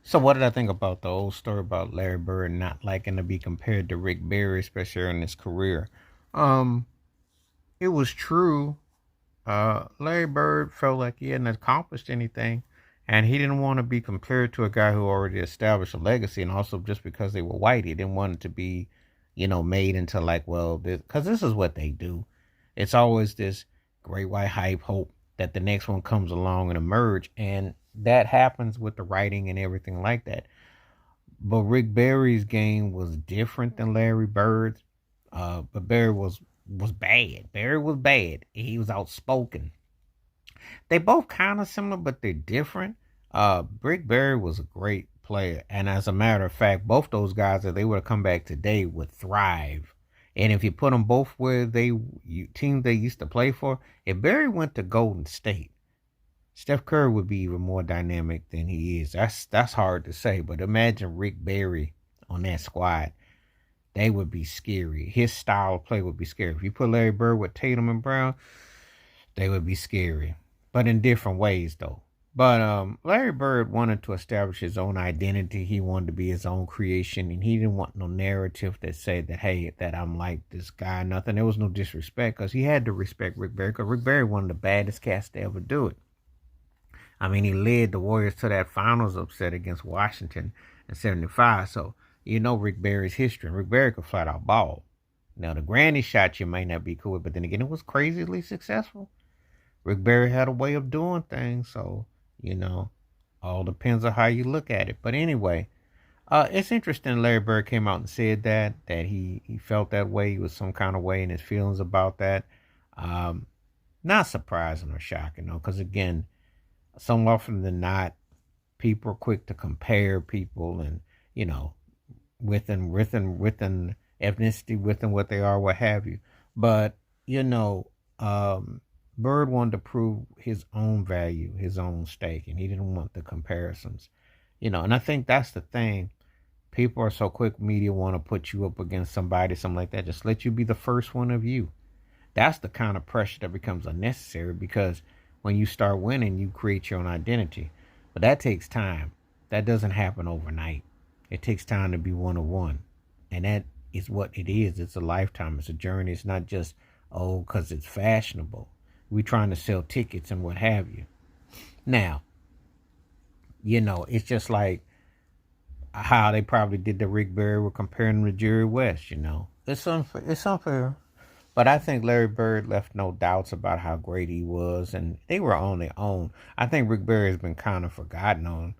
So what did I think about the old story about Larry Bird not liking to be compared to Rick Barry, especially in his career? Um, it was true. Larry Bird felt like he hadn't accomplished anything, and he didn't want to be compared to a guy who already established a legacy. And also, just because they were white, he didn't want it to be, made into like, well, because this is what they do. It's always this great white hype, hope that the next one comes along and emerge, and that happens with the writing and everything like that. But Rick Barry's game was different than Larry Bird's. But Barry was bad. Barry was bad. He was outspoken. They both kind of similar, but they're different. Rick Barry was a great player, and as a matter of fact, both those guys, if they were to come back today, would thrive. And if you put them both where teams they used to play for, if Barry went to Golden State, Steph Curry would be even more dynamic than he is. That's hard to say, but imagine Rick Barry on that squad. They would be scary. His style of play would be scary. If you put Larry Bird with Tatum and Brown, they would be scary, but in different ways though. But Larry Bird wanted to establish his own identity. He wanted to be his own creation, and he didn't want no narrative that said that hey, that I'm like this guy. Nothing. There was no disrespect because he had to respect Rick Barry because Rick Barry one of the baddest cats to ever do it. I mean, he led the Warriors to that finals upset against Washington in '75. So you know Rick Barry's history. Rick Barry could flat out ball. Now the granny shot you may not be cool, but then again, it was crazily successful. Rick Barry had a way of doing things, so you know, all depends on how you look at it. But anyway, it's interesting. Larry Bird came out and said that he felt that way. He was some kind of way in his feelings about that. Um, Not surprising or shocking, though, because again, so often than not, people are quick to compare people, and you know, within ethnicity, within what they are, what have you. But you know, Bird wanted to prove his own value, his own stake, and he didn't want the comparisons. And I think that's the thing. People are so quick, media want to put you up against somebody, something like that. Just let you be the first one of you. That's the kind of pressure that becomes unnecessary because when you start winning, you create your own identity. But that takes time. That doesn't happen overnight. It takes time to be one of one. And that is what it is. It's a lifetime. It's a journey. It's not just, oh, because it's fashionable. We're trying to sell tickets and what have you. Now, it's just like how they probably did the Rick Barry were comparing him to Jerry West. It's unfair. It's unfair. But I think Larry Bird left no doubts about how great he was, and they were on their own. I think Rick Barry has been kind of forgotten on